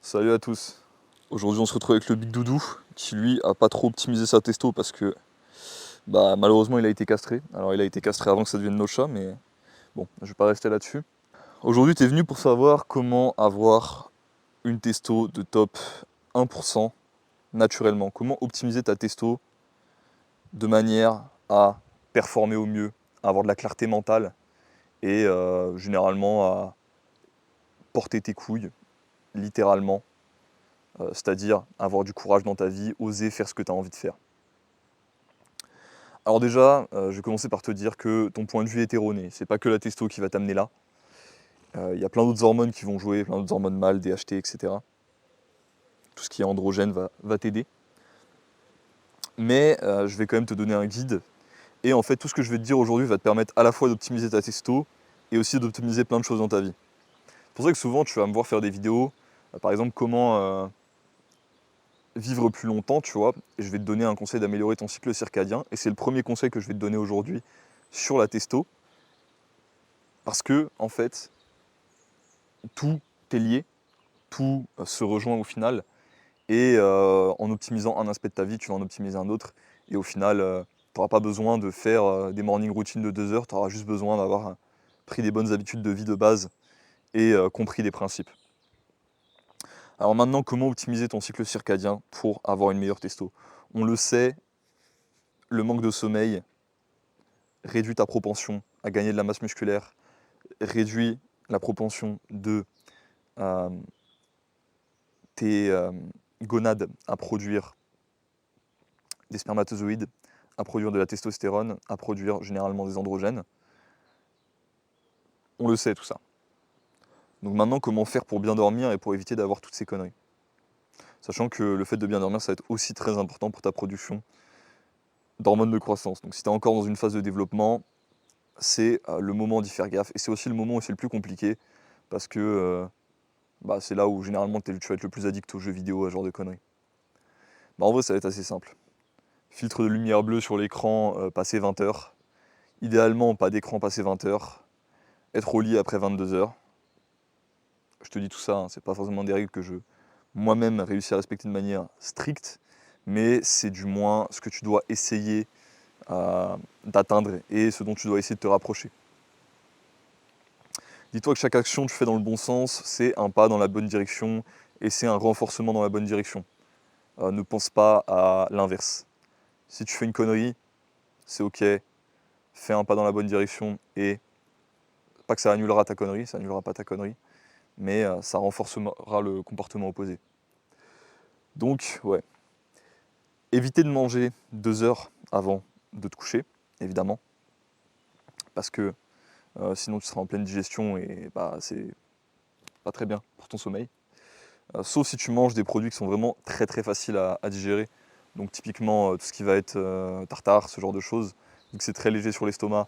Salut à tous. Aujourd'hui on se retrouve avec le Big Doudou qui lui a pas trop optimisé sa testo parce que malheureusement il a été castré. Alors il a été castré avant que ça devienne nos chats mais bon je vais pas rester là-dessus. Aujourd'hui tu es venu pour savoir comment avoir une testo de top 1% naturellement. Comment optimiser ta testo de manière à performer au mieux, à avoir de la clarté mentale et généralement à porter tes couilles littéralement. C'est-à-dire avoir du courage dans ta vie, oser faire ce que tu as envie de faire. Alors déjà, je vais commencer par te dire que ton point de vue est erroné. C'est pas que la testo qui va t'amener là. Il y a plein d'autres hormones qui vont jouer, plein d'autres hormones mâles, DHT, etc. Tout ce qui est androgène va t'aider. Mais je vais quand même te donner un guide. Et en fait, tout ce que je vais te dire aujourd'hui va te permettre à la fois d'optimiser ta testo et aussi d'optimiser plein de choses dans ta vie. C'est pour ça que souvent, tu vas me voir faire des vidéos, par exemple, comment vivre plus longtemps, tu vois, et je vais te donner un conseil d'améliorer ton cycle circadien, et c'est le premier conseil que je vais te donner aujourd'hui sur la testo, parce que, en fait, tout est lié, tout se rejoint au final, et en optimisant un aspect de ta vie, tu vas en optimiser un autre, et au final, tu n'auras pas besoin de faire des morning routines de 2 heures, tu auras juste besoin d'avoir pris des bonnes habitudes de vie de base, et compris des principes. Alors maintenant, comment optimiser ton cycle circadien pour avoir une meilleure testo? On le sait, le manque de sommeil réduit ta propension à gagner de la masse musculaire, réduit la propension de euh, tes gonades à produire des spermatozoïdes, à produire de la testostérone, à produire généralement des androgènes. On le sait tout ça. Donc maintenant, comment faire pour bien dormir et pour éviter d'avoir toutes ces conneries? Sachant que le fait de bien dormir, ça va être aussi très important pour ta production d'hormones de croissance. Donc si tu es encore dans une phase de développement, c'est le moment d'y faire gaffe. Et c'est aussi le moment où c'est le plus compliqué, parce que c'est là où généralement tu vas être le plus addict aux jeux vidéo, à ce genre de conneries. En vrai, ça va être assez simple. Filtre de lumière bleue sur l'écran passé 20 heures. Idéalement, pas d'écran passé 20 heures. Être au lit après 22 heures. Je te dis tout ça, hein, c'est pas forcément des règles que je moi-même réussis à respecter de manière stricte, mais c'est du moins ce que tu dois essayer d'atteindre et ce dont tu dois essayer de te rapprocher. Dis-toi que chaque action que tu fais dans le bon sens, c'est un pas dans la bonne direction et c'est un renforcement dans la bonne direction. Ne pense pas à l'inverse. Si tu fais une connerie, c'est ok, fais un pas dans la bonne direction et pas que ça annulera ta connerie, ça annulera pas ta connerie, mais ça renforcera le comportement opposé. Donc, ouais, évitez de manger 2 heures avant de te coucher, évidemment, parce que sinon tu seras en pleine digestion et c'est pas très bien pour ton sommeil. Sauf si tu manges des produits qui sont vraiment très très faciles à digérer. Donc typiquement tout ce qui va être tartare, ce genre de choses. Vu que c'est très léger sur l'estomac,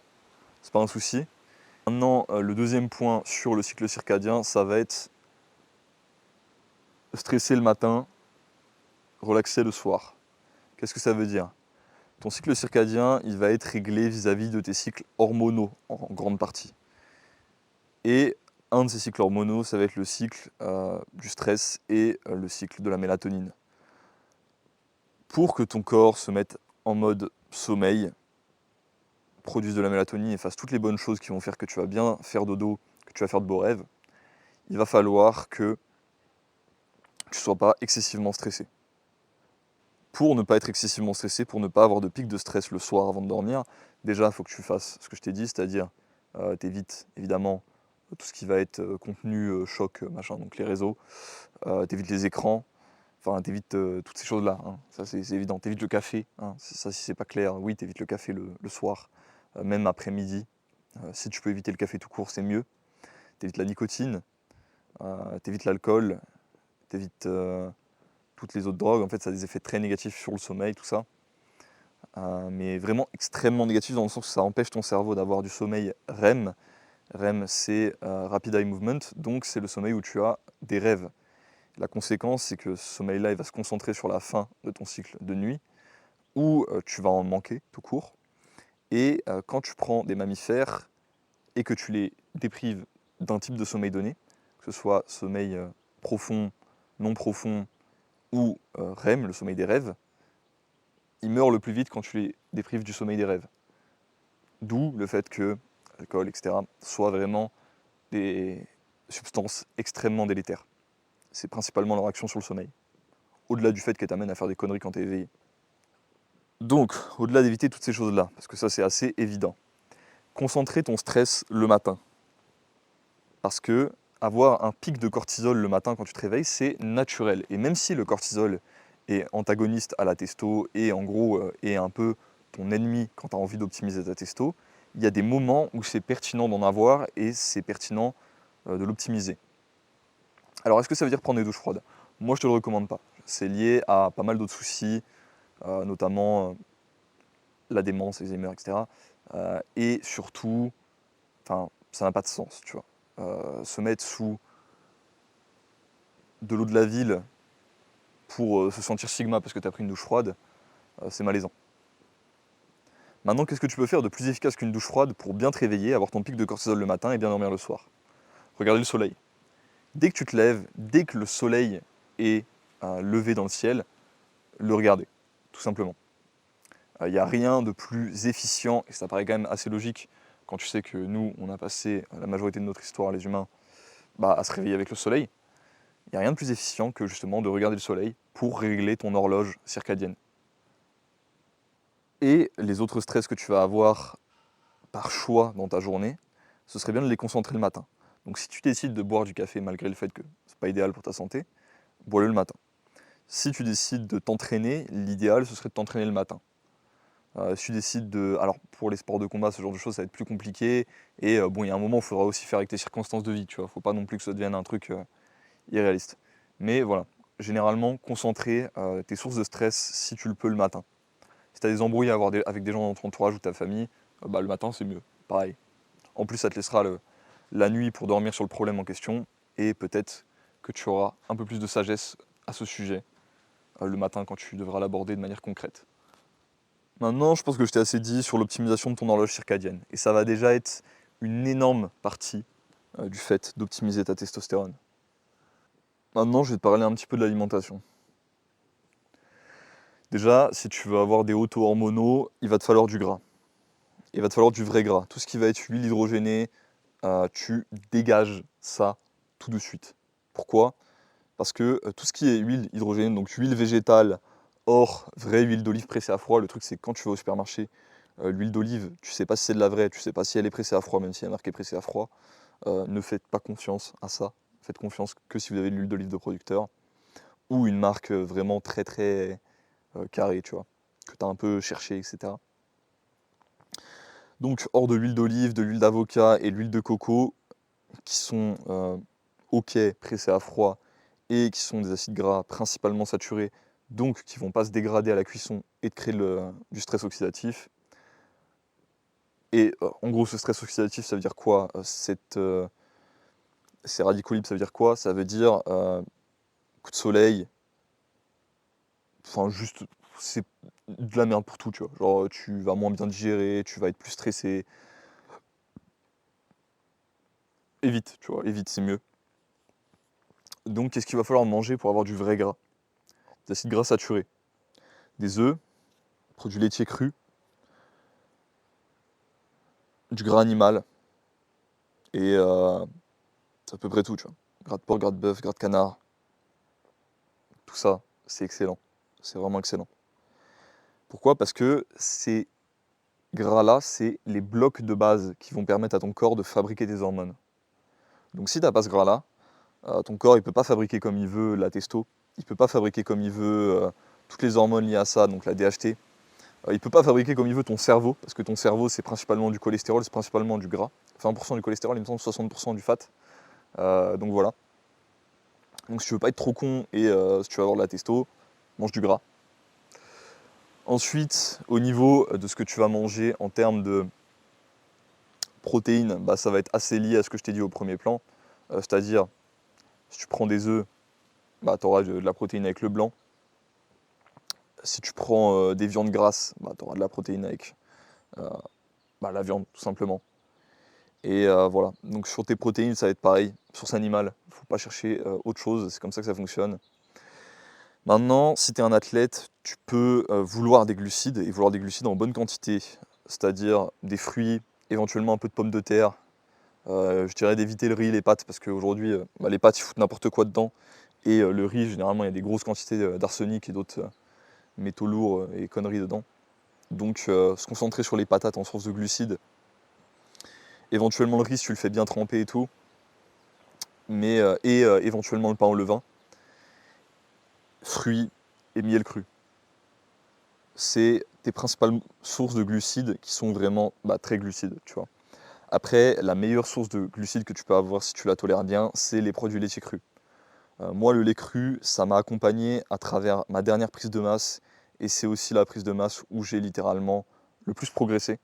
c'est pas un souci. Maintenant, le deuxième point sur le cycle circadien, ça va être stresser le matin, relaxer le soir. Qu'est-ce que ça veut dire? Ton cycle circadien, il va être réglé vis-à-vis de tes cycles hormonaux en grande partie. Et un de ces cycles hormonaux, ça va être le cycle du stress et le cycle de la mélatonine. Pour que ton corps se mette en mode sommeil, produise de la mélatonine et fasse toutes les bonnes choses qui vont faire que tu vas bien faire dodo, que tu vas faire de beaux rêves, il va falloir que tu ne sois pas excessivement stressé. Pour ne pas être excessivement stressé, pour ne pas avoir de pic de stress le soir avant de dormir, déjà, il faut que tu fasses ce que je t'ai dit, c'est-à-dire t'évites évidemment tout ce qui va être contenu choc, machin, donc les réseaux, t'évites les écrans, enfin t'évites toutes ces choses-là, hein. Ça c'est évident, t'évites le café, hein. Ça si c'est pas clair, oui t'évites le café le soir, même après-midi, si tu peux éviter le café tout court c'est mieux, t'évites la nicotine, t'évites l'alcool, t'évites toutes les autres drogues, en fait ça a des effets très négatifs sur le sommeil, tout ça. Mais vraiment extrêmement négatifs dans le sens que ça empêche ton cerveau d'avoir du sommeil REM. REM c'est Rapid Eye Movement, donc c'est le sommeil où tu as des rêves. La conséquence c'est que ce sommeil-là il va se concentrer sur la fin de ton cycle de nuit, où tu vas en manquer tout court. Et quand tu prends des mammifères et que tu les déprives d'un type de sommeil donné, que ce soit sommeil profond, non profond ou REM, le sommeil des rêves, ils meurent le plus vite quand tu les déprives du sommeil des rêves. D'où le fait que l'alcool, etc., soient vraiment des substances extrêmement délétères. C'est principalement leur action sur le sommeil. Au-delà du fait qu'elles t'amènent à faire des conneries quand t'es éveillé. Donc, au-delà d'éviter toutes ces choses-là, parce que ça c'est assez évident, concentrer ton stress le matin. Parce que avoir un pic de cortisol le matin quand tu te réveilles, c'est naturel. Et même si le cortisol est antagoniste à la testo et en gros est un peu ton ennemi quand tu as envie d'optimiser ta testo, il y a des moments où c'est pertinent d'en avoir et c'est pertinent de l'optimiser. Alors est-ce que ça veut dire prendre des douches froides? Moi je te le recommande pas. C'est lié à pas mal d'autres soucis, notamment la démence, Alzheimer, etc. Et surtout, ça n'a pas de sens, tu vois. Se mettre sous de l'eau de la ville pour se sentir sigma parce que tu as pris une douche froide, c'est malaisant. Maintenant, qu'est-ce que tu peux faire de plus efficace qu'une douche froide pour bien te réveiller, avoir ton pic de cortisol le matin et bien dormir le soir? Regarder le soleil. Dès que tu te lèves, dès que le soleil est levé dans le ciel, le regarder, tout simplement. Il n'y a rien de plus efficient, et ça paraît quand même assez logique, quand tu sais que nous, on a passé la majorité de notre histoire, les humains, à se réveiller avec le soleil. Il n'y a rien de plus efficient que justement de regarder le soleil pour régler ton horloge circadienne. Et les autres stress que tu vas avoir par choix dans ta journée, ce serait bien de les concentrer le matin. Donc si tu décides de boire du café malgré le fait que ce n'est pas idéal pour ta santé, bois-le le matin. Si tu décides de t'entraîner, l'idéal ce serait de t'entraîner le matin. Si tu décides de... Alors pour les sports de combat, ce genre de choses, ça va être plus compliqué. Et bon, il y a un moment où il faudra aussi faire avec tes circonstances de vie, tu vois. Faut pas non plus que ça devienne un truc irréaliste. Mais voilà, généralement, concentrer tes sources de stress si tu le peux le matin. Si tu as des embrouilles avec des gens dans ton entourage ou ta famille, le matin c'est mieux, pareil. En plus, ça te laissera la nuit pour dormir sur le problème en question, et peut-être que tu auras un peu plus de sagesse à ce sujet le matin quand tu devras l'aborder de manière concrète. Maintenant, je pense que je t'ai assez dit sur l'optimisation de ton horloge circadienne, et ça va déjà être une énorme partie du fait d'optimiser ta testostérone. Maintenant, je vais te parler un petit peu de l'alimentation. Déjà, si tu veux avoir des hauts taux hormonaux, il va te falloir du gras. Il va te falloir du vrai gras. Tout ce qui va être huile hydrogénée, tu dégages ça tout de suite. Pourquoi? Parce que tout ce qui est huile hydrogénée, donc huile végétale, hors vraie huile d'olive pressée à froid, le truc c'est que quand tu vas au supermarché, l'huile d'olive, tu sais pas si c'est de la vraie, tu sais pas si elle est pressée à froid, même si elle est marquée pressée à froid. Ne faites pas confiance à ça. Faites confiance que si vous avez de l'huile d'olive de producteur ou une marque vraiment très très carrée, tu vois, que tu as un peu cherché, etc. Donc hors de l'huile d'olive, de l'huile d'avocat et de l'huile de coco, qui sont ok, pressés à froid, et qui sont des acides gras principalement saturés, donc qui ne vont pas se dégrader à la cuisson et de créer du stress oxydatif. Et en gros, ce stress oxydatif, ça veut dire quoi? Ces radicaux libres, ça veut dire quoi? Ça veut dire coup de soleil, enfin juste, c'est de la merde pour tout, tu vois. Genre, tu vas moins bien digérer, tu vas être plus stressé. Évite, tu vois, évite, c'est mieux. Donc, qu'est-ce qu'il va falloir manger pour avoir du vrai gras? Des acides gras saturés, des œufs, produits laitiers crus, du gras animal, et c'est à peu près tout, tu vois. Gras de porc, gras de bœuf, gras de canard, tout ça, c'est excellent. C'est vraiment excellent. Pourquoi? Parce que ces gras-là, c'est les blocs de base qui vont permettre à ton corps de fabriquer des hormones. Donc si tu n'as pas ce gras-là, ton corps il peut pas fabriquer comme il veut la testo, il peut pas fabriquer comme il veut toutes les hormones liées à ça, donc la DHT. Il peut pas fabriquer comme il veut ton cerveau, parce que ton cerveau c'est principalement du cholestérol, c'est principalement du gras. 20% du cholestérol, il me semble 60% du fat. Donc voilà. Donc si tu veux pas être trop con et si tu veux avoir de la testo, mange du gras. Ensuite, au niveau de ce que tu vas manger en termes de protéines, ça va être assez lié à ce que je t'ai dit au premier plan. C'est-à-dire, si tu prends des œufs, tu auras de la protéine avec le blanc. Si tu prends des viandes grasses, tu auras de la protéine avec la viande, tout simplement. Et voilà, donc sur tes protéines, ça va être pareil, source animale, il ne faut pas chercher autre chose, c'est comme ça que ça fonctionne. Maintenant, si tu es un athlète, tu peux vouloir des glucides, et vouloir des glucides en bonne quantité, c'est-à-dire des fruits, éventuellement un peu de pommes de terre. Je dirais d'éviter le riz, les pâtes, parce qu'aujourd'hui, les pâtes, ils foutent n'importe quoi dedans. Et le riz, généralement, il y a des grosses quantités d'arsenic et d'autres métaux lourds et conneries dedans. Donc, se concentrer sur les patates en source de glucides. Éventuellement, le riz, si tu le fais bien tremper et tout. Mais, éventuellement, le pain au levain. Fruits et miel cru. C'est tes principales sources de glucides qui sont vraiment très glucides, tu vois. Après, la meilleure source de glucides que tu peux avoir si tu la tolères bien, c'est les produits laitiers crus. Moi, le lait cru, ça m'a accompagné à travers ma dernière prise de masse, et c'est aussi la prise de masse où j'ai littéralement le plus progressé.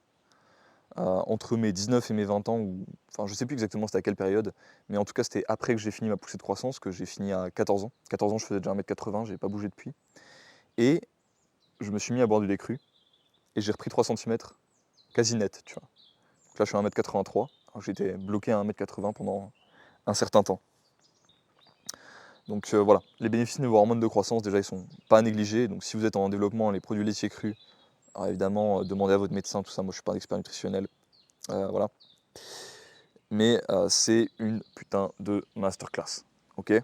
Entre mes 19 et mes 20 ans, enfin je sais plus exactement c'était à quelle période, mais en tout cas c'était après que j'ai fini ma poussée de croissance, que j'ai fini à 14 ans. 14 ans, je faisais déjà 1m80, j'ai pas bougé depuis. Et je me suis mis à boire du lait cru, et j'ai repris 3 centimètres quasi net, tu vois. Donc là je suis à 1m83, alors j'étais bloqué à 1m80 pendant un certain temps. Donc voilà, les bénéfices niveau hormones de croissance, déjà, ils sont pas à négliger. Donc si vous êtes en développement, les produits laitiers crus, alors évidemment, demandez à votre médecin, tout ça. Moi, je suis pas un expert nutritionnel, voilà. Mais c'est une putain de masterclass, ok.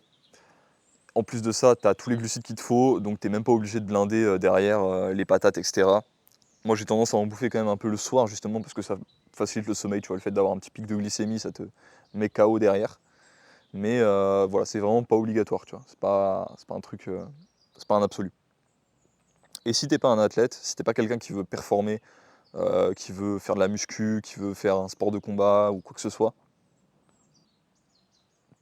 En plus de ça, tu as tous les glucides qu'il te faut, donc tu n'es même pas obligé de blinder derrière les patates, etc. Moi, j'ai tendance à en bouffer quand même un peu le soir, justement, parce que ça facilite le sommeil, tu vois, le fait d'avoir un petit pic de glycémie, ça te met KO derrière. Mais voilà, c'est vraiment pas obligatoire, tu vois. C'est pas un truc, c'est pas un absolu. Et si t'es pas un athlète, si t'es pas quelqu'un qui veut performer, qui veut faire de la muscu, qui veut faire un sport de combat ou quoi que ce soit,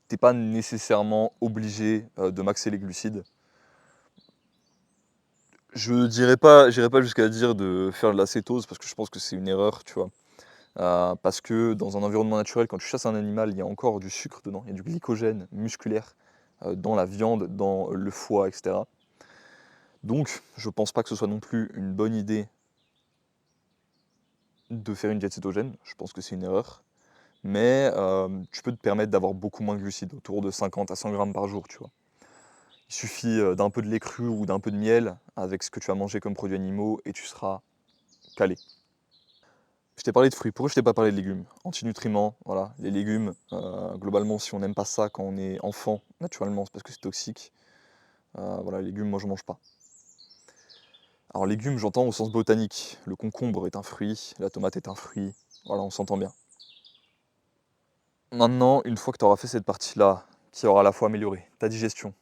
t'es pas nécessairement obligé de maxer les glucides. J'irai pas jusqu'à dire de faire de la cétose parce que je pense que c'est une erreur, tu vois. Parce que dans un environnement naturel, quand tu chasses un animal, il y a encore du sucre dedans, il y a du glycogène musculaire dans la viande, dans le foie, etc. Donc, je pense pas que ce soit non plus une bonne idée de faire une diète cétogène. Je pense que c'est une erreur. Mais tu peux te permettre d'avoir beaucoup moins de glucides, autour de 50 à 100 grammes par jour, tu vois. Il suffit d'un peu de lait cru ou d'un peu de miel avec ce que tu as mangé comme produits animaux et tu seras calé. Je t'ai parlé de fruits, pourquoi je t'ai pas parlé de légumes? Antinutriments, voilà, les légumes, globalement, si on n'aime pas ça quand on est enfant, naturellement, c'est parce que c'est toxique. Voilà, les légumes, moi je mange pas. Alors légumes, j'entends au sens botanique. Le concombre est un fruit, la tomate est un fruit. Voilà, on s'entend bien. Maintenant, une fois que tu auras fait cette partie-là, qui aura à la fois amélioré ta digestion,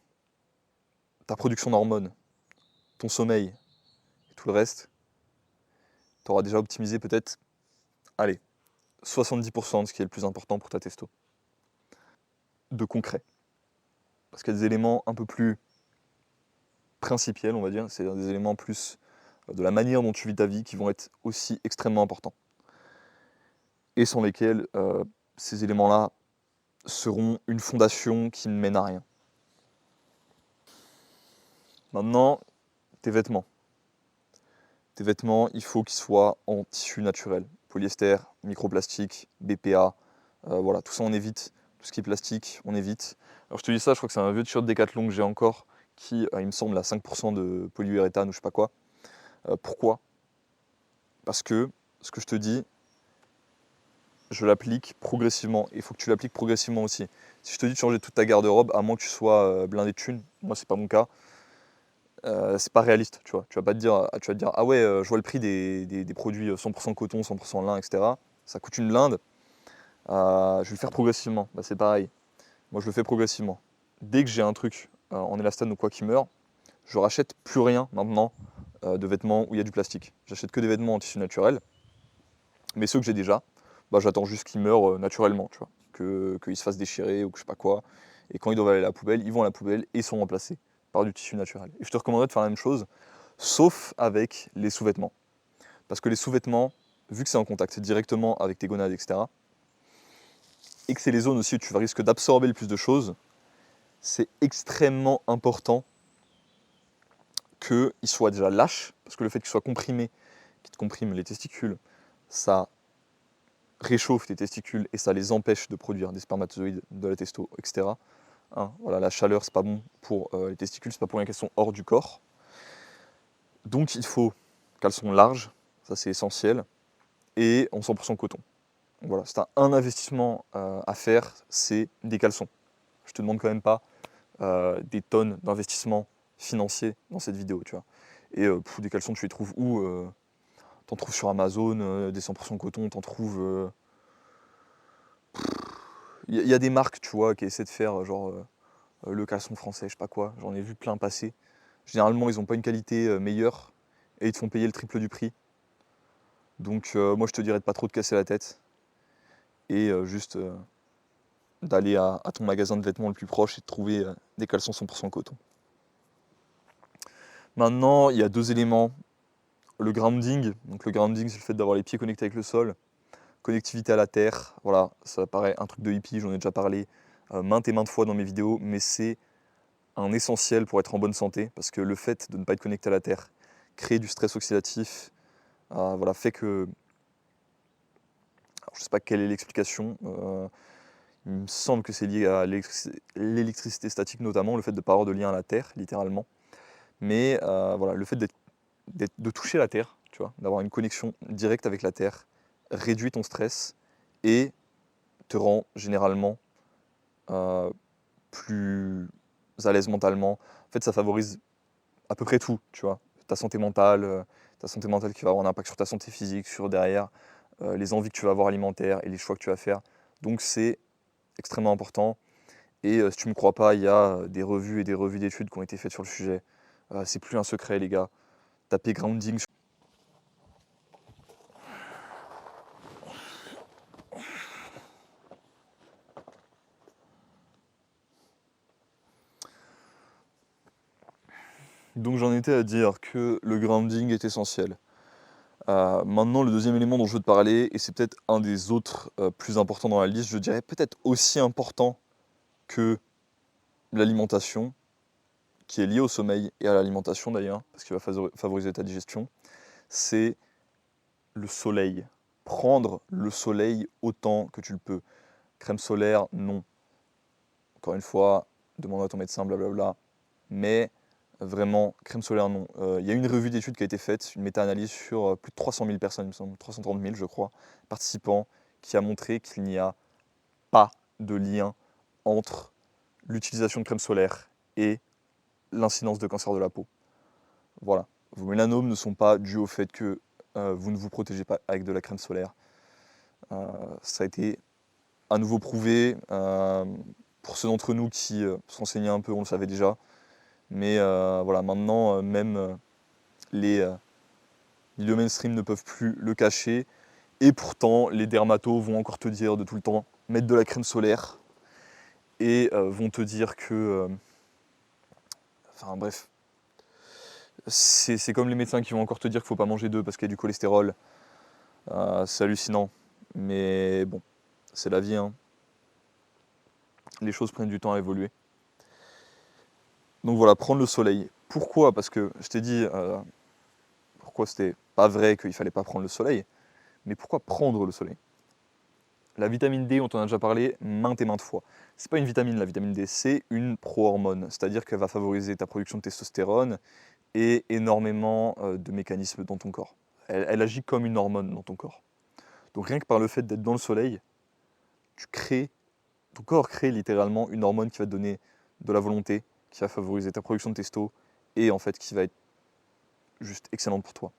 ta production d'hormones, ton sommeil et tout le reste, tu auras déjà optimisé peut-être, allez, 70% de ce qui est le plus important pour ta testo. De concret. Parce qu'il y a des éléments un peu plus principiels, on va dire, c'est des éléments plus de la manière dont tu vis ta vie qui vont être aussi extrêmement importants. Et sans lesquels ces éléments-là seront une fondation qui ne mène à rien. Maintenant, tes vêtements. Tes vêtements, il faut qu'ils soient en tissu naturel. Polyester, microplastique, BPA, voilà, tout ça on évite. Tout ce qui est plastique, on évite. Alors je te dis ça, je crois que c'est un vieux t-shirt Decathlon que j'ai encore, qui, il me semble, a 5% de polyuréthane ou je sais pas quoi. Pourquoi? Parce que, ce que je te dis, je l'applique progressivement. Il faut que tu l'appliques progressivement aussi. Si je te dis de changer toute ta garde-robe, à moins que tu sois blindé de thunes, moi c'est pas mon cas, c'est pas réaliste, tu vois. Tu vas pas te dire, tu vas te dire ah ouais, je vois le prix des produits 100% coton, 100% lin, etc. Ça coûte une blinde. Je vais le faire progressivement. Bah, c'est pareil. Moi, je le fais progressivement. Dès que j'ai un truc en élastane ou quoi qui meurt, je rachète plus rien maintenant de vêtements où il y a du plastique. J'achète que des vêtements en tissu naturel. Mais ceux que j'ai déjà, bah, j'attends juste qu'ils meurent naturellement, tu vois. Qu'ils se fassent déchirer ou que je sais pas quoi. Et quand ils doivent aller à la poubelle, ils vont à la poubelle et sont remplacés par du tissu naturel. Et je te recommanderais de faire la même chose, sauf avec les sous-vêtements. Parce que les sous-vêtements, vu que c'est en contact directement avec tes gonades, etc., et que c'est les zones aussi où tu risques d'absorber le plus de choses, c'est extrêmement important qu'ils soient déjà lâches, parce que le fait qu'ils soient comprimés, qu'ils te compriment les testicules, ça réchauffe tes testicules et ça les empêche de produire des spermatozoïdes, de la testo, etc. Hein, voilà, la chaleur, c'est pas bon pour les testicules, c'est pas pour rien qu'elles sont hors du corps. Donc il faut qu'elles soient larges, ça c'est essentiel, et en 100% coton. Donc voilà, c'est un investissement à faire, c'est des caleçons. Je te demande quand même pas des tonnes d'investissement financier dans cette vidéo, tu vois. Et des caleçons, tu les trouves où t'en trouves sur Amazon, des 100% coton, t'en trouves... Il y a des marques, tu vois, qui essaient de faire genre le caleçon français, je sais pas quoi, j'en ai vu plein passer. Généralement, ils n'ont pas une qualité meilleure et ils te font payer le triple du prix. Donc moi, je te dirais de pas trop te casser la tête et juste d'aller à ton magasin de vêtements le plus proche et de trouver des caleçons 100% coton. Maintenant, il y a deux éléments. Le grounding, donc le grounding, c'est le fait d'avoir les pieds connectés avec le sol. Connectivité à la terre, voilà, ça paraît un truc de hippie, j'en ai déjà parlé maintes et maintes fois dans mes vidéos, mais c'est un essentiel pour être en bonne santé, parce que le fait de ne pas être connecté à la terre crée du stress oxydatif, voilà, fait que... Alors, je ne sais pas quelle est l'explication, il me semble que c'est lié à l'électricité statique notamment, le fait de ne pas avoir de lien à la terre, littéralement. Mais voilà, le fait de toucher la terre, tu vois, d'avoir une connexion directe avec la terre, réduit ton stress et te rend généralement plus à l'aise mentalement. En fait, ça favorise à peu près tout, tu vois. Ta santé mentale qui va avoir un impact sur ta santé physique, sur derrière les envies que tu vas avoir alimentaires et les choix que tu vas faire. Donc c'est extrêmement important. Et si tu ne me crois pas, il y a des revues et des revues d'études qui ont été faites sur le sujet. C'est plus un secret, les gars. Tapez grounding. Donc j'en étais à dire que le grounding est essentiel. Maintenant, le deuxième élément dont je veux te parler, et c'est peut-être un des autres plus importants dans la liste, je dirais peut-être aussi important que l'alimentation, qui est liée au sommeil et à l'alimentation d'ailleurs, parce qu'il va favoriser ta digestion, c'est le soleil. Prendre le soleil autant que tu le peux. Crème solaire, non. Encore une fois, demande à ton médecin, blablabla. Mais vraiment, crème solaire, non. Il y a une revue d'études qui a été faite, une méta-analyse sur plus de 300 000 personnes, il me semble, 330 000 je crois, participants, qui a montré qu'il n'y a pas de lien entre l'utilisation de crème solaire et l'incidence de cancer de la peau. Voilà. Vos mélanomes ne sont pas dus au fait que vous ne vous protégez pas avec de la crème solaire. Ça a été à nouveau prouvé. Pour ceux d'entre nous qui se renseignaient un peu, on le savait déjà. Mais voilà, maintenant, même les milieux mainstream ne peuvent plus le cacher. Et pourtant, les dermatos vont encore te dire de tout le temps mettre de la crème solaire et vont te dire que... enfin bref, c'est comme les médecins qui vont encore te dire qu'il ne faut pas manger d'œufs parce qu'il y a du cholestérol. C'est hallucinant. Mais bon, c'est la vie, hein. Les choses prennent du temps à évoluer. Donc voilà, prendre le soleil. Pourquoi? Parce que je t'ai dit pourquoi c'était pas vrai qu'il fallait pas prendre le soleil. Mais pourquoi prendre le soleil? La vitamine D, on t'en a déjà parlé maintes et maintes fois. C'est pas une vitamine, la vitamine D, c'est une pro-hormone. C'est-à-dire qu'elle va favoriser ta production de testostérone et énormément de mécanismes dans ton corps. Elle agit comme une hormone dans ton corps. Donc rien que par le fait d'être dans le soleil, ton corps crée littéralement une hormone qui va te donner de la volonté, qui va favoriser ta production de testo et en fait qui va être juste excellente pour toi.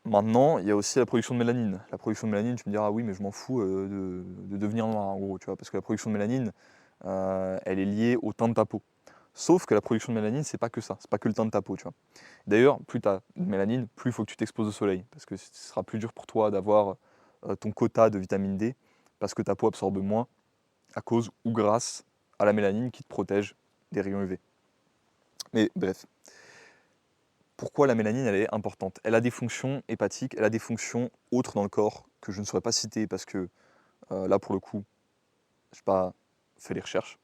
Maintenant, il y a aussi la production de mélanine. La production de mélanine, tu me diras, ah oui, mais je m'en fous de devenir noir, en gros, tu vois, parce que la production de mélanine, elle est liée au teint de ta peau. Sauf que la production de mélanine, c'est pas que ça, c'est pas que le teint de ta peau, tu vois. D'ailleurs, plus tu as de mélanine, plus il faut que tu t'exposes au soleil, parce que ce sera plus dur pour toi d'avoir ton quota de vitamine D, parce que ta peau absorbe moins à cause ou grâce à la mélanine qui te protège des rayons UV. Mais bref, pourquoi la mélanine elle est importante? Elle a des fonctions hépatiques, elle a des fonctions autres dans le corps que je ne saurais pas citer parce que là pour le coup, je n'ai pas fait les recherches,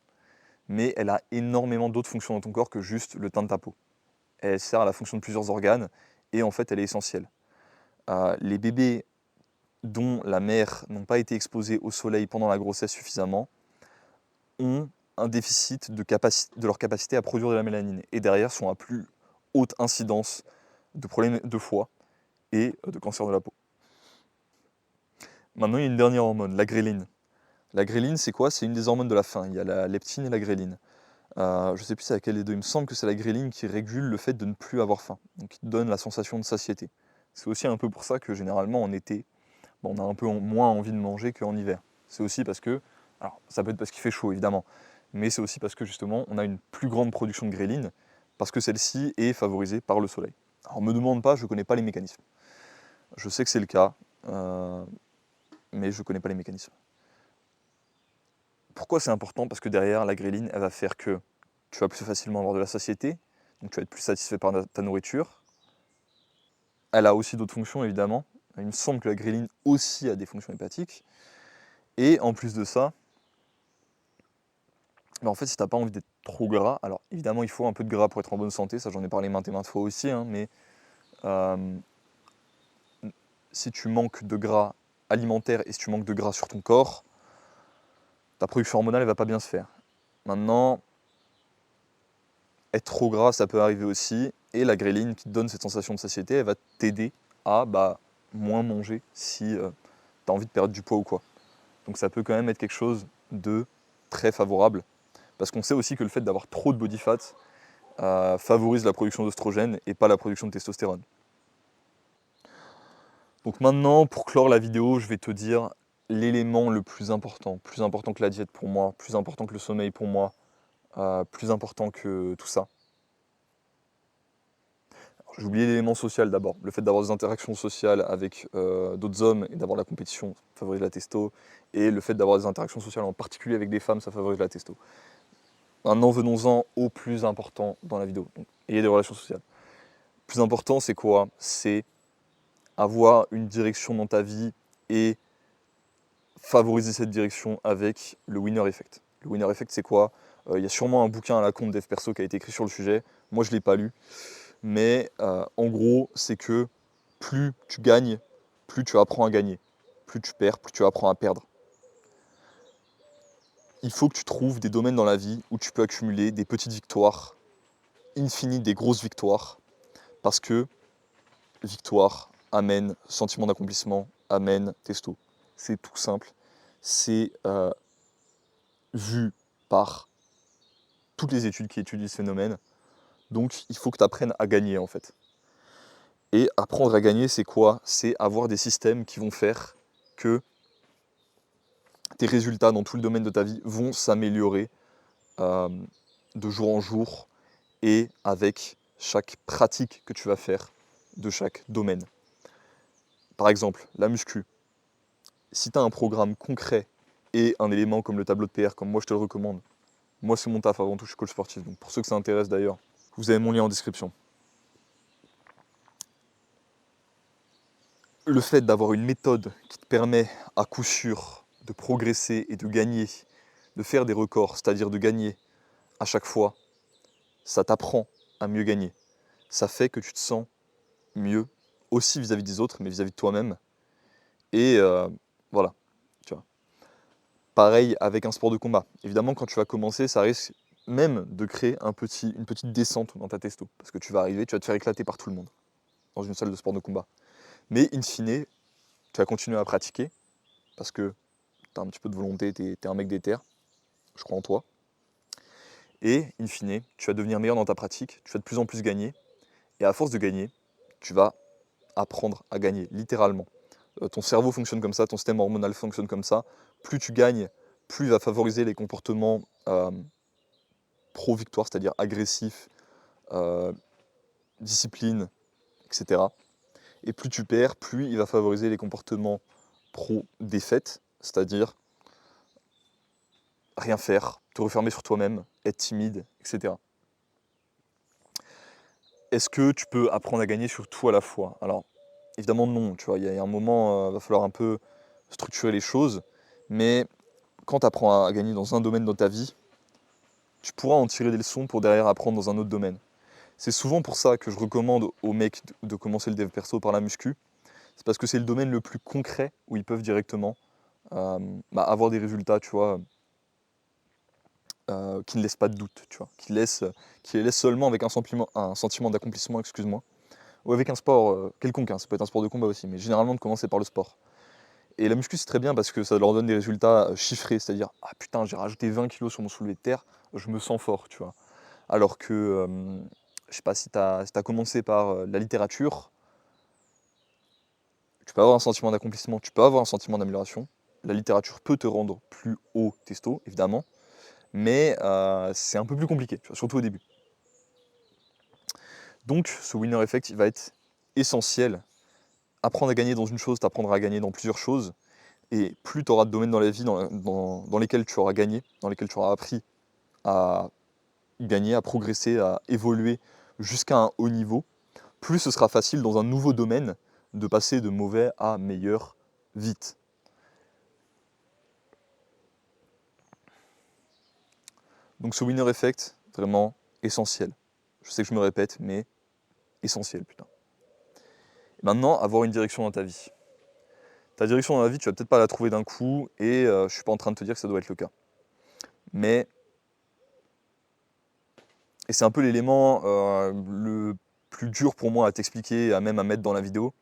mais elle a énormément d'autres fonctions dans ton corps que juste le teint de ta peau. Elle sert à la fonction de plusieurs organes et en fait elle est essentielle. Les bébés dont la mère n'ont pas été exposées au soleil pendant la grossesse suffisamment ont un déficit de leur capacité à produire de la mélanine et derrière sont à plus haute incidence de problèmes de foie et de cancer de la peau. Maintenant, il y a une dernière hormone, la gréline. La gréline, c'est quoi? C'est une des hormones de la faim. Il y a la leptine et la gréline. Je ne sais plus c'est laquelle des deux. Il me semble que c'est la gréline qui régule le fait de ne plus avoir faim, donc qui te donne la sensation de satiété. C'est aussi un peu pour ça que généralement en été, on a un peu moins envie de manger qu'en hiver. C'est aussi parce que, alors ça peut être parce qu'il fait chaud évidemment, mais c'est aussi parce que justement on a une plus grande production de gréline, parce que celle-ci est favorisée par le soleil. Alors me demande pas, je ne connais pas les mécanismes. Je sais que c'est le cas, mais je ne connais pas les mécanismes. Pourquoi c'est important? Parce que derrière, la gréline, elle va faire que tu vas plus facilement avoir de la satiété, donc tu vas être plus satisfait par ta nourriture. Elle a aussi d'autres fonctions, évidemment. Il me semble que la gréline aussi a des fonctions hépatiques. Et en plus de ça, en fait, si tu n'as pas envie d'être trop gras, alors évidemment, il faut un peu de gras pour être en bonne santé, ça j'en ai parlé maintes et maintes fois aussi, hein, mais si tu manques de gras alimentaire et si tu manques de gras sur ton corps, ta production hormonale ne va pas bien se faire. Maintenant, être trop gras, ça peut arriver aussi, et la gréline qui te donne cette sensation de satiété, elle va t'aider à moins manger si tu as envie de perdre du poids ou quoi. Donc ça peut quand même être quelque chose de très favorable, parce qu'on sait aussi que le fait d'avoir trop de body fat favorise la production d'oestrogène et pas la production de testostérone. Donc maintenant, pour clore la vidéo, je vais te dire l'élément le plus important que la diète pour moi, plus important que le sommeil pour moi, plus important que tout ça. J'ai oublié l'élément social d'abord, le fait d'avoir des interactions sociales avec d'autres hommes et d'avoir la compétition, ça favorise la testo, et le fait d'avoir des interactions sociales en particulier avec des femmes, ça favorise la testo. Maintenant, venons-en au plus important dans la vidéo, donc, ayez des relations sociales. Le plus important, c'est quoi? C'est avoir une direction dans ta vie et favoriser cette direction avec le winner effect. Le winner effect, c'est quoi? Il y a sûrement un bouquin à la con de dev perso qui a été écrit sur le sujet, moi je ne l'ai pas lu, mais en gros, c'est que plus tu gagnes, plus tu apprends à gagner. Plus tu perds, plus tu apprends à perdre. Il faut que tu trouves des domaines dans la vie où tu peux accumuler des petites victoires, infinies, des grosses victoires, parce que victoire amène sentiment d'accomplissement, amène testo. C'est tout simple. C'est vu par toutes les études qui étudient ce phénomène. Donc il faut que tu apprennes à gagner en fait. Et apprendre à gagner, c'est quoi? C'est avoir des systèmes qui vont faire que tes résultats dans tout le domaine de ta vie vont s'améliorer de jour en jour et avec chaque pratique que tu vas faire de chaque domaine. Par exemple, la muscu. Si tu as un programme concret et un élément comme le tableau de PR, comme moi je te le recommande, moi c'est mon taf avant tout, je suis coach sportif, donc pour ceux que ça intéresse d'ailleurs, vous avez mon lien en description. Le fait d'avoir une méthode qui te permet à coup sûr de progresser et de gagner, de faire des records, c'est-à-dire de gagner à chaque fois, ça t'apprend à mieux gagner. Ça fait que tu te sens mieux, aussi vis-à-vis des autres, mais vis-à-vis de toi-même. Et voilà, tu vois. Pareil avec un sport de combat. Évidemment, quand tu vas commencer, ça risque même de créer une petite descente dans ta testo. Parce que tu vas arriver, tu vas te faire éclater par tout le monde dans une salle de sport de combat. Mais in fine, tu vas continuer à pratiquer parce que tu as un petit peu de volonté, tu es un mec déter, je crois en toi. Et in fine, tu vas devenir meilleur dans ta pratique, tu vas de plus en plus gagner. Et à force de gagner, tu vas apprendre à gagner, littéralement. Ton cerveau fonctionne comme ça, ton système hormonal fonctionne comme ça. Plus tu gagnes, plus il va favoriser les comportements pro-victoire, c'est-à-dire agressifs, discipline, etc. Et plus tu perds, plus il va favoriser les comportements pro-défaite, c'est-à-dire rien faire, te refermer sur toi-même, être timide, etc. Est-ce que tu peux apprendre à gagner sur tout à la fois? Alors, évidemment non, tu vois, il y a un moment, il va falloir un peu structurer les choses, mais quand tu apprends à gagner dans un domaine de ta vie, tu pourras en tirer des leçons pour derrière apprendre dans un autre domaine. C'est souvent pour ça que je recommande aux mecs de commencer le dev perso par la muscu, C'est parce que c'est le domaine le plus concret où ils peuvent directement avoir des résultats, tu vois, qui ne laissent pas de doute, tu vois, qui les laissent seulement avec un sentiment d'accomplissement, excuse-moi, ou avec un sport quelconque, hein, ça peut être un sport de combat aussi, mais généralement de commencer par le sport. Et la muscu, c'est très bien parce que ça leur donne des résultats chiffrés, c'est-à-dire « Ah putain, j'ai rajouté 20 kilos sur mon soulevé de terre, je me sens fort », tu vois. Alors que, je sais pas, si tu as commencé par la littérature, tu peux avoir un sentiment d'accomplissement, tu peux avoir un sentiment d'amélioration. La littérature peut te rendre plus haut testo, évidemment, mais c'est un peu plus compliqué, tu vois, surtout au début. Donc ce winner effect, il va être essentiel. Apprendre à gagner dans une chose, t'apprendras à gagner dans plusieurs choses. Et plus tu auras de domaines dans la vie dans lesquels tu auras gagné, dans lesquels tu auras appris à gagner, à progresser, à évoluer jusqu'à un haut niveau, plus ce sera facile dans un nouveau domaine de passer de mauvais à meilleur vite. Donc ce winner effect, vraiment essentiel. Je sais que je me répète, mais essentiel, putain. Et maintenant, avoir une direction dans ta vie. Ta direction dans la vie, tu vas peut-être pas la trouver d'un coup, et je suis pas en train de te dire que ça doit être le cas. Mais, et c'est un peu l'élément le plus dur pour moi à t'expliquer, même à mettre dans la vidéo,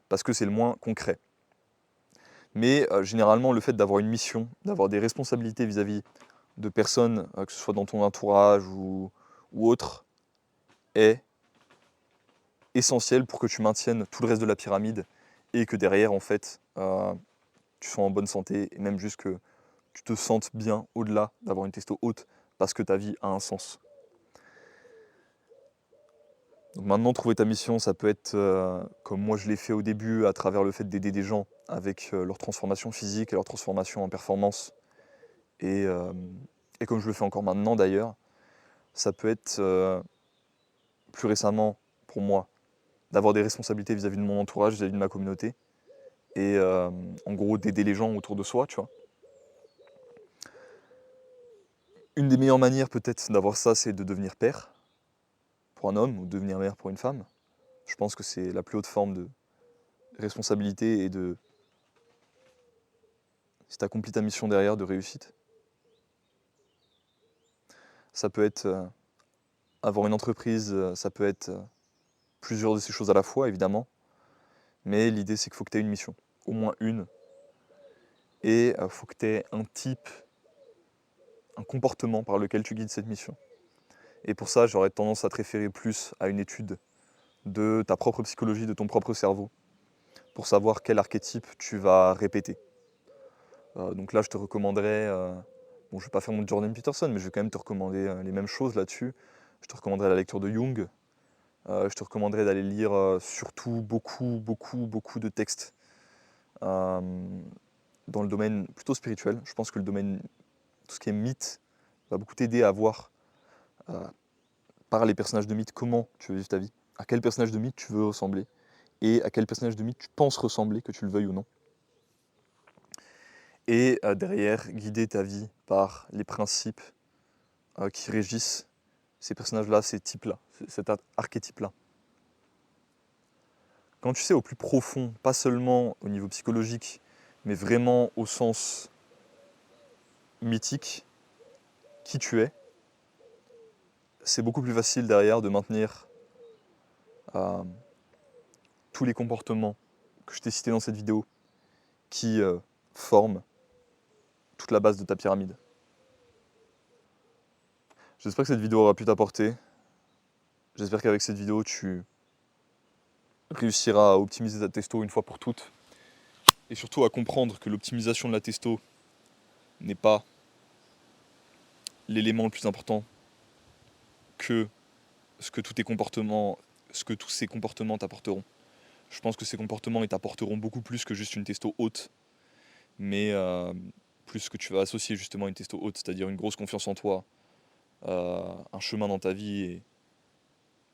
parce que c'est le moins concret. Mais généralement, le fait d'avoir une mission, d'avoir des responsabilités vis-à-vis de personnes, que ce soit dans ton entourage ou autre, est essentiel pour que tu maintiennes tout le reste de la pyramide et que derrière, en fait, tu sois en bonne santé et même juste que tu te sentes bien au-delà d'avoir une testo haute parce que ta vie a un sens. Donc maintenant, trouver ta mission, ça peut être, comme moi je l'ai fait au début, à travers le fait d'aider des gens avec leur transformation physique et leur transformation en performance. Et comme je le fais encore maintenant d'ailleurs, ça peut être plus récemment pour moi d'avoir des responsabilités vis-à-vis de mon entourage, vis-à-vis de ma communauté. Et en gros d'aider les gens autour de soi, tu vois. Une des meilleures manières peut-être d'avoir ça, c'est de devenir père pour un homme ou de devenir mère pour une femme. Je pense que c'est la plus haute forme de responsabilité et de, si tu accomplis ta mission derrière, de réussite. Ça peut être avoir une entreprise, ça peut être plusieurs de ces choses à la fois, évidemment. Mais l'idée, c'est qu'il faut que tu aies une mission, au moins une. Et il faut que tu aies un type, un comportement par lequel tu guides cette mission. Et pour ça, j'aurais tendance à te référer plus à une étude de ta propre psychologie, de ton propre cerveau, pour savoir quel archétype tu vas répéter. Donc là, je te recommanderais, bon, je ne vais pas faire mon Jordan Peterson, mais je vais quand même te recommander les mêmes choses là-dessus. Je te recommanderais la lecture de Jung. Je te recommanderais d'aller lire surtout beaucoup de textes dans le domaine plutôt spirituel. Je pense que le domaine, tout ce qui est mythe, va beaucoup t'aider à voir par les personnages de mythe comment tu veux vivre ta vie, à quel personnage de mythe tu veux ressembler, et à quel personnage de mythe tu penses ressembler, que tu le veuilles ou non. Et derrière, guider ta vie par les principes qui régissent ces personnages-là, ces types-là, cet archétype-là. Quand tu sais au plus profond, pas seulement au niveau psychologique, mais vraiment au sens mythique, qui tu es, c'est beaucoup plus facile derrière de maintenir tous les comportements que je t'ai cités dans cette vidéo qui forment toute la base de ta pyramide. J'espère que cette vidéo aura pu t'apporter. J'espère qu'avec cette vidéo, tu réussiras à optimiser ta testo une fois pour toutes. Et surtout à comprendre que l'optimisation de la testo n'est pas l'élément le plus important que ce que tous ces comportements t'apporteront. Je pense que ces comportements t'apporteront beaucoup plus que juste une testo haute, mais plus que tu vas associer justement à une testo haute, c'est-à-dire une grosse confiance en toi, un chemin dans ta vie et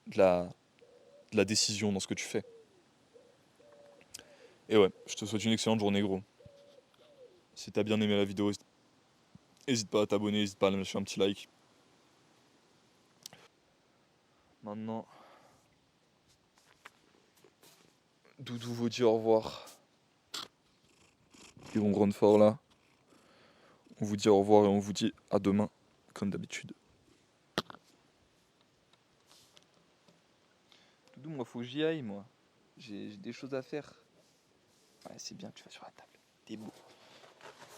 de la décision dans ce que tu fais. Et ouais, je te souhaite une excellente journée, gros. Si t'as bien aimé la vidéo, n'hésite pas à t'abonner, n'hésite pas à lâcher un petit like. Maintenant, Doudou vous dit au revoir. Ils vont grande fort là. On vous dit au revoir et on vous dit à demain, comme d'habitude. Doudou, moi faut que j'y aille, moi. J'ai des choses à faire. Ouais, c'est bien que tu vas sur la table. T'es beau.